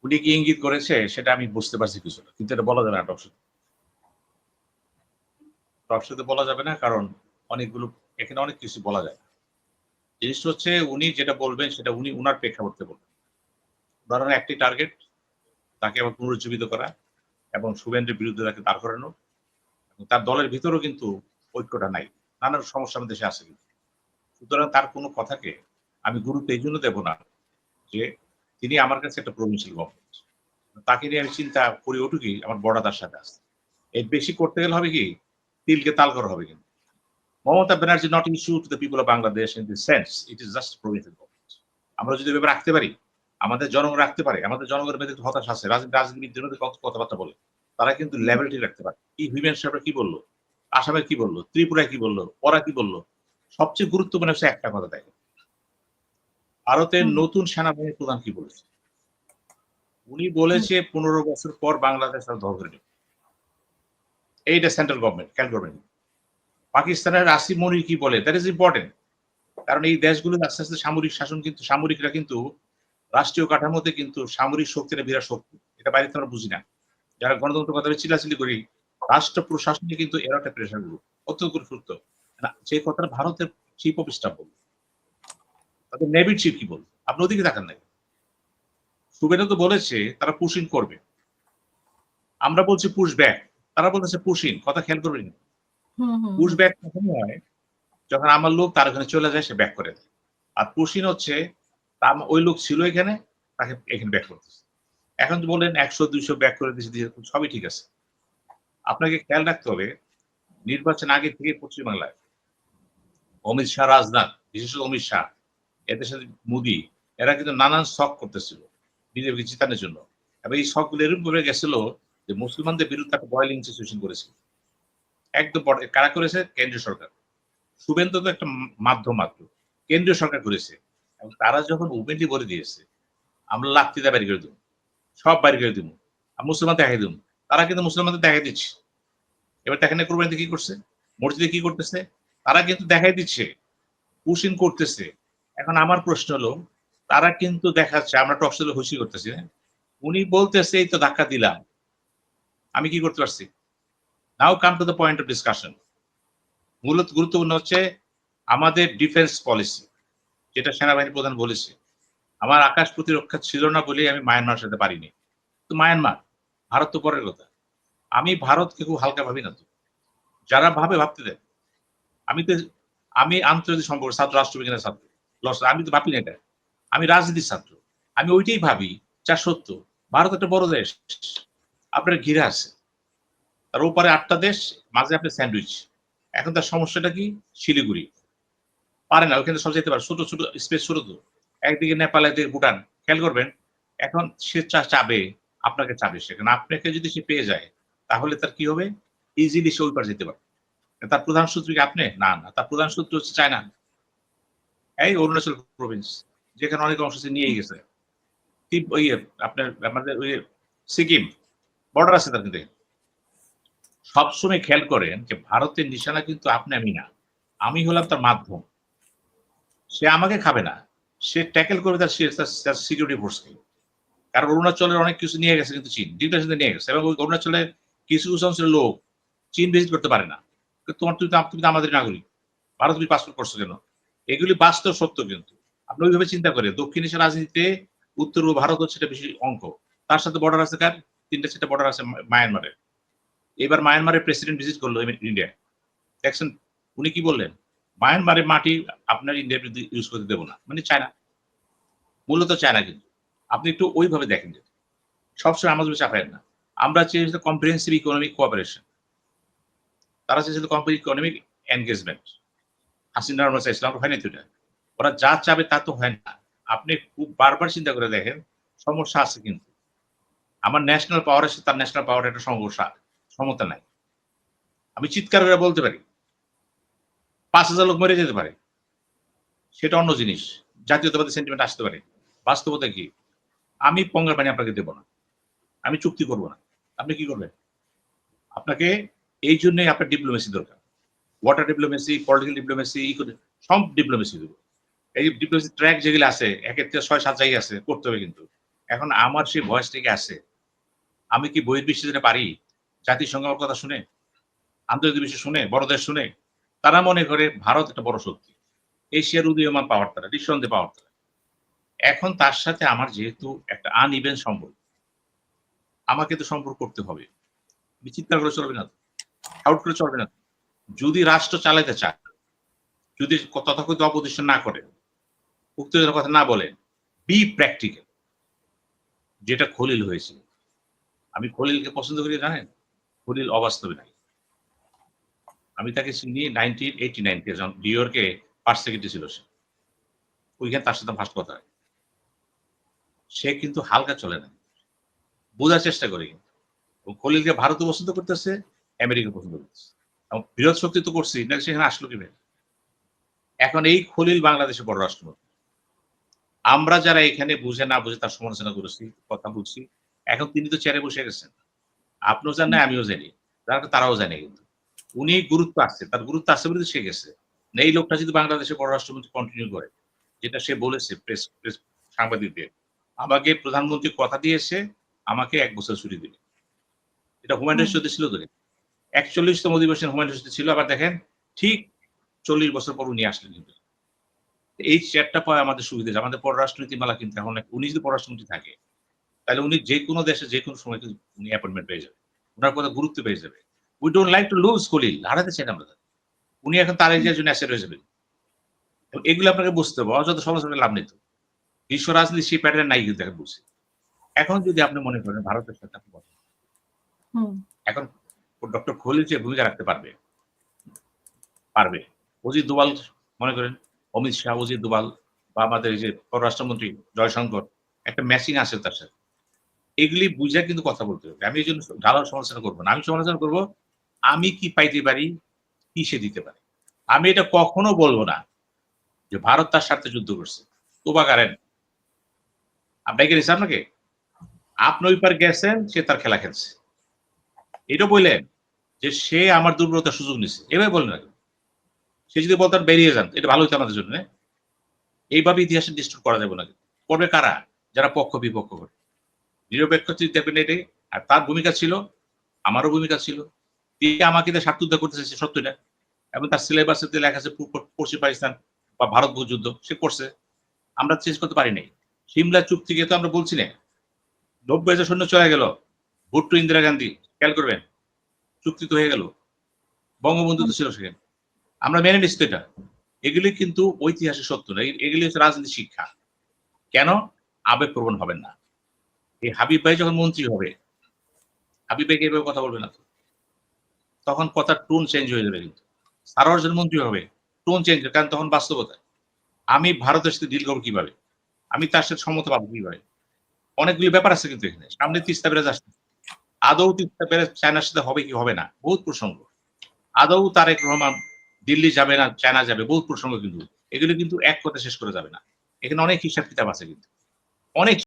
উনি কি ইঙ্গিত করেছে সেটা আমি বুঝতে পারছি কিছুটা, কিন্তু এটা বলা যাবে না টক শোতে বলা যাবে না, কারণ অনেকগুলো এখানে অনেক কিছু বলা যায় না। জিনিসটা হচ্ছে উনি যেটা বলবেন সেটা উনি উনার প্রেক্ষাপটে বলবেন। ধরেন একটি টার্গেট, তাকে আবার পুনরুজ্জীবিত করা এবং শুভেন্দ্রের বিরুদ্ধে তাকে দাঁড় করানো, এবং তার দলের ভিতরেও কিন্তু ঐক্যটা নাই, নানান সমস্যা আমাদের দেশে আছে কিন্তু। সুতরাং তার কোনো কথাকে আমি গুরুত্ব এই জন্য দেব না যে তিনি আমার কাছে একটা প্রভিন্সিয়াল গভর্নমেন্ট, তাকে নিয়ে আমি চিন্তা করি ওটুকুই আমার বড়দার সাথে আছে। এর বেশি করতে গেলে হবে কি, তিলকে তাল করা হবে কিন্তু। Mamata Banerjee not issue to the people of Bangladesh in this sense, it is just provincial government. আমরা যদি এভাবে রাখতে পারি, আমাদের জনগণ রাখতে পারে, আমাদের জনগণের মধ্যে একটু হতাশা আছে, রাজনীতিবিদদের মধ্যে কথাবার্তা বলে, তারা কিন্তু লেভেলটি রাখতে পারে। কি হিউম্যান সাহেবরা কি বললো, আসামে কি বললো, ত্রিপুরায় কি বললো, ওরা কি বললো, সবচেয়ে গুরুত্বপূর্ণ হচ্ছে একটা কথা দেখেন, ভারতের হুম, নতুন সেনাবাহিনী প্রধান কি বলেছে? উনি হুম, বলেছে 15 বছর পর বাংলাদেশ আর দখল করে নেবে। এইটা সেন্ট্রাল গভর্নমেন্ট খেয়াল করবেন। পাকিস্তানের আসিফ মনির কি বলে, দ্যাট ইজ ইম্পর্টেন্ট। কারণ এই দেশগুলো আস্তে আস্তে সামরিক শাসন, কিন্তু সামরিকরা কিন্তু রাষ্ট্রীয় কাঠামোতে কিন্তু সামরিক শক্তিটা বিরাট শক্তি, এটা বাইরে তো আমরা বুঝি না। যারা গণতন্ত্র কথা চিল্লাচিল্লি করি, রাষ্ট্র প্রশাসনে কিন্তু এরা একটা প্রেশার গ্রুপ, অত্যন্ত গুরুত্ব না। যে কথাটা ভারতের চিফ অফ স্টাফ বলবে, তাদের নেভির চিফ কি বলবে, আপনি ওদিকে দেখেন নাই। সুবেদা তো বলেছে তারা পুশিং করবে, আমরা বলছি পুশ ব্যাক, তারা বলতেছে পুশিং, কথা খেয়াল করবেন। হুম, হুম, পুশ হুম, ব্যাক কখন হয়, যখন আমার লোক তার ওখানে চলে যায়, সে ব্যাক করে দেয়। আর পুশিং হচ্ছে ওই লোক ছিল এখানে, তাকে এখানে ব্যাক করতেছে। এখন তো বলেন 100-200 ব্যাক করে দিয়েছে, সবই ঠিক আছে। আপনাকে খেয়াল রাখতে হবে, নির্বাচন আগে থেকে পশ্চিমবাংলায় অমিত শাহ, রাজনাথ, বিশেষত অমিত শাহ, এদের সাথে মোদী, এরা কিন্তু নানান শখ করতেছিল বিজেপি জিতানোর জন্য। এবং এই শখগুলো এরকম করে গেছিল যে মুসলমানদের বিরুদ্ধে একটা বয়লিং সিচুয়েশন করেছিল। একদম কারা করেছে? কেন্দ্রীয় সরকার। শুভেন্দু তো একটা মাধ্যম মাত্র, কেন্দ্রীয় সরকার করেছে। এবং তারা যখন ওপেনলি বলে দিয়েছে আমরা লাত্তিদা বাড়ি করে দেবো, সব বাড়ি করে দিব, আর মুসলমান দেখাই দিব, তারা কিন্তু মুসলমানদের দেখাই দিচ্ছে। এবার দেখেন না কোরবানিতে কি করছে, মসজিদে কি করতেছে, তারা কিন্তু দেখাই দিচ্ছে, পুশিং করতেছে। এখন আমার প্রশ্ন হলো, তারা কিন্তু দেখাচ্ছে, আমরা টকশোতে হুশি করতেছি, হ্যাঁ? উনি বলতেছে এই তো ধাক্কা দিলাম, আমি কি করতে পারছি? Now come to the point of discussion. মূলত গুরুত্বপূর্ণ হচ্ছে আমাদের ডিফেন্স পলিসি, যেটা সেনাবাহিনী প্রধান বলেছে। আমার আকাশ প্রতিরক্ষা ছিল না বলেই আমি মায়ানমার সাথে পারিনি। তো মায়ানমার, ভারত তো পরের কথা। আমি ভারতকে খুব হালকা ভাবি না তো। যারা ভাবে ভাবতে দেয়। আমি তো আমি আন্তর্জাতিক সম্পর্ক ছাত্র, রাষ্ট্রবিজ্ঞানের ছাত্র। আমি তো ভাবি না এটা। আমি রাজনীতির ছাত্র। আমি ওইটাই ভাবি যা সত্য। ভারত একটা বড় দেশ। আপনার ঘিরে আছে। তার ওপারে ৮ টা দেশ, মাঝে আপনার স্যান্ডউইচ। এখন তার সমস্যাটা কি? শিলিগুড়ি। পারে না, ওখানে সব যেতে পারে। ছোট, ছোট স্পেস ছোট তো। একদিকে নেপাল, একদিকে ভুটান। খেয়াল করবেন, এখন সে চাবে, আপনাকে চাবে সেখানে। আপনাকে যদি সে পেয়ে যায়, তাহলে তার কি হবে? ইজিলি সে ওই পারে যেতে পারবে। তার প্রধান শত্রু কি আপনি? না, না। তার প্রধান শত্রু হচ্ছে চায়না। এই অরুণাচল প্রভিন্স, যেখানে অনেক অংশ সে নিয়েই গেছে। ওই আপনার আমাদের ওই সিকিম, বর্ডার আছে তার কিন্তু। সবসময় খেয়াল করেন যে ভারতের নিশানা কিন্তু আপনি আমি না। আমি হলাম তার মাধ্যম। সে আমাকে খাবে না। সে ট্যাকেল করবে তার সিকিউরিটি ফোর্সকে। কারণ অরুণাচলের অনেক কিছু নিয়ে গেছে কিন্তু চীন। ডিটেলস নিয়ে গেছে। এবং ওই অরুণাচলের কিছু অংশের লোক চীন ভিজিট করতে পারে না। তুমি তো আমাদের নাগরিক। ভারত তুমি পাসপোর্ট করছো কেন? এগুলি বাস্তব সত্য কিন্তু। আপনি ওইভাবে চিন্তা করে দক্ষিণ এশিয়ার রাজনীতিতে উত্তর ও ভারত হচ্ছে একটা বেশি অঙ্ক। তার সাথে বর্ডার আছে কার? ৩টা-৪টা বর্ডার আছে মায়ানমারের। এবার মায়ানমারের প্রেসিডেন্ট ভিজিট করলো ইন্ডিয়ায়। দেখছেন উনি কি বললেন? মায়ানমারের মাটি আপনার ইন্ডিয়ার বিরুদ্ধে ইউজ করতে দেব না। মানে চায়না। মূলত চায়না কিন্তু। আপনি একটু ওইভাবে দেখেন যে সবসময় আমাদের চাপায়েন না। আমরা চেয়েছি কম্প্রিহেন্সিভ ইকোনমিক কোঅপারেশন। তারা চেয়েছিল ইকোনমিক এনগেজমেন্ট। হাসিনা আমরা চাইছিলাম, আমরা হয়নি তো এটা। ওরা যা চাবে তা তো হয় না। আপনি খুব বারবার চিন্তা করে দেখেন, সমস্যা আছে কিন্তু। আমার ন্যাশনাল পাওয়ার এর সাথে তার ন্যাশনাল পাওয়ার একটা সমস্যা, সমতা নাই। আমি চিৎকার করে বলতে পারি। ৫,০০০ লোক মরে যেতে পারে। সেটা অন্য জিনিস। জাতীয়তাবাদী সেন্টিমেন্ট আসতে পারে। বাস্তবতা কি? আমি পঙ্গের পানি আপনাকে দেব না। আমি চুক্তি করব না। আপনি কি করবেন? আপনাকে এই জন্যই আপনার ডিপ্লোমেসি দরকার। ওয়াটার ডিপ্লোমেসি, পলিটিক্যাল ডিপ্লোমেসি, সব ডিপ্লোমেসি দেব। এই ডিপ্লোমেসি ট্র্যাক যেগুলো আছে, একের থেকে ৬-৭ জায়গায় আছে, করতে হবে কিন্তু। এখন আমার সেই ভয়েসটা কি আছে? আমি কি বহির্বিশ্বে যেতে পারি? জাতিসংঘ আমার কথা শুনে? আন্তর্জাতিক বিশ্ব শুনে? বড় দেশ শুনে? তারা মনে করে ভারত একটা বড় শক্তি। এশিয়ার উদীয়মান পাওয়ার তারা, নিঃসন্দেহে পাওয়ার তারা। এখন তার সাথে আমার যেহেতু একটা আনইভেন সম্পর্ক, আমাকে তো সম্পর্ক করতে হবে। বিচিত্র করে চলবে না তো। আউট করে চলবে না তো। যদি রাষ্ট্র চালাইতে চায়, যদি তথাকথিত অপোজিশন না করে, উত্তেজনার কথা না বলে, বি প্র্যাকটিক্যাল যেটা খলিল হয়েছিল। আমি খলিলকে পছন্দ করি জানেন? খলিল অবাস্তবে নাই। আমি তাকে চিনি 1989 তে যখন নিউ ইয়র্কে ফার্স্ট সেক্রেটারি ছিল সে। ওইখানে তার সাথে ফার্স্ট কথা হয়। সে কিন্তু হালকা চলে না। বোঝার চেষ্টা করে কিন্তু। এবং খলিলকে ভারতও পছন্দ করতেছে, আমেরিকা পছন্দ করতেছে। এবং বৃহৎ শক্তি তো করছি, না সেখানে আসলো কিভাবে? এখন এই খলিল বাংলাদেশের বড় রাষ্ট্রপতি। আমরা যারা এখানে বুঝে না বুঝে তার সমালোচনা করেছি, কথা বলছি, এখন তিনি তো চেয়ারে বসে গেছেন। আপনিও জানেন, আমিও জানি। যারা তারাও জানে কিন্তু। উনি গুরুত্ব আছে। তার গুরুত্ব আছে বলে সে গেছে। না এই লোকটা যদি বাংলাদেশের পররাষ্ট্রমন্ত্রী কন্টিনিউ করে, যেটা সে বলেছে প্রেস প্রেস সাংবাদিকদের, আমাকে প্রধানমন্ত্রী কথা দিয়েছে, আমাকে ১ বছর ছুটি দিবে। এটা হুমায়ূন হুম। রশিদ ছিল তো। ৪১তম অধিবেশন হুমায়ূন রশিদ ছিল। আবার দেখেন ঠিক ৪০ বছর পর উনি আসলেন কিন্তু। এই চেয়ারটা পাওয়া আমাদের সুবিধা হয়েছে। আমাদের পররাষ্ট্র নীতিমালা কিন্তু এখন উনি যদি পররাষ্ট্রমন্ত্রী থাকে, তাহলে উনি যেকোনো দেশে যেকোনো সময় কিন্তু উনি অ্যাপয়েন্টমেন্ট পেয়ে যাবেন। উনার কথা গুরুত্ব পেয়ে যাবে। We don't like to lose Khalil. হারাতে চাই না আমরা তাকে। উনি এখন তার হুম। এরিয়ার জন্য অ্যাসেট হয়ে যাবেন। এবং এগুলো আপনাকে বুঝতে হবে। অযথা সমালোচনা করে লাভ নেই তো। বিশ্ব রাজনীতি সেই প্যাটার্ন নাই কিন্তু এখন বলছি। এখন যদি আপনি মনে করেন ভারতের সাথে আপনি কথা হুম। এখন ডক্টর খলিল যে ভূমিকা রাখতে পারবে, পারবে। অজিত দোভাল মনে করেন, অমিত শাহ, অজিত দোভাল বা আমাদের এই যে পররাষ্ট্রমন্ত্রী জয়শঙ্কর, একটা ম্যাচিং আছে তার সাথে। এগুলি বুঝা কিন্তু কথা বলতে হবে। আমি এজন্য ঢালাও সমালোচনা করব না। আমি সমালোচনা করব, আমি কি পাইতে পারি, কি সে দিতে পারে। আমি এটা কখনো বলব না যে ভারত তার স্বার্থে যুদ্ধ করছে। তোবা কারেন। ডাইকা দিছে আপনাকে? আপনি ওই পার গেছেন, সে তার খেলা খেলছে। এটা বললেন যে সে আমার দুর্বলতার সুযোগ নিছে। এভাবে বললেন না। সে যদি বলতেন বেরিয়ে যান, এটা ভালো হইতো আমাদের জন্য। এইভাবে ইতিহাসে ডিস্টোর্ট করা যাবে না। করবে কারা? যারা পক্ষ বিপক্ষ করে। নিরপেক্ষ দেখবেন এটাই। আর তার ভূমিকা ছিল, আমারও ভূমিকা ছিল। তিনি আমাকে দিয়ে স্বার্থ উদ্ধার করতে চাইছে সত্যটা। এবং তার সিলেবাসে লেখা আছে পশ্চিম পাকিস্তান বা ভারত যুদ্ধ সে করছে। আমরা চেঞ্জ করতে পারি নাই। সিমলা চুক্তিকে তো আমরা বলছি না। ৯০,০০০ সৈন্য চলে গেল। ভুট্টো, ইন্দিরা গান্ধী খেয়াল করবেন। চুক্তি তো হয়ে গেল। বঙ্গবন্ধু হুম। তো ছিল সেখানে। আমরা মেনে নিচ্ছি তো এটা। এগুলি কিন্তু ঐতিহাসিক সত্য না। এগুলি হচ্ছে রাজনীতি শিক্ষা। কেন? আবেগপ্রবণ হবেন না। এই হাবিব ভাই যখন মন্ত্রী হবে, হাবিব ভাইকে এভাবে কথা বলবে না তো। তখন কথার টোন চেঞ্জ হয়ে যাবে কিন্তু। সারোয়ার যখন মন্ত্রী হবে, টোন চেঞ্জ হবে। কারণ তখন বাস্তবতা। আমি ভারতের সাথে ডিল করব কিভাবে? আমি তার সাথে সমতা পাবো কিভাবে? অনেকগুলো ব্যাপার আছে কিন্তু এখানে। সামনে তিস্তা ব্যারেজ আসছে। আদৌ তিস্তা ব্যারেজ চায়নার সাথে হবে কি হবে না? বহুত প্রসঙ্গ। আদৌ তারেক রহমান দিল্লি যাবে না, চায়না যাবে, বহুত প্রসঙ্গ কিন্তু। এগুলো কিন্তু এক কথায় শেষ করা যাবে না। এখানে অনেক হিসাব কিতাব আছে কিন্তু। অনেক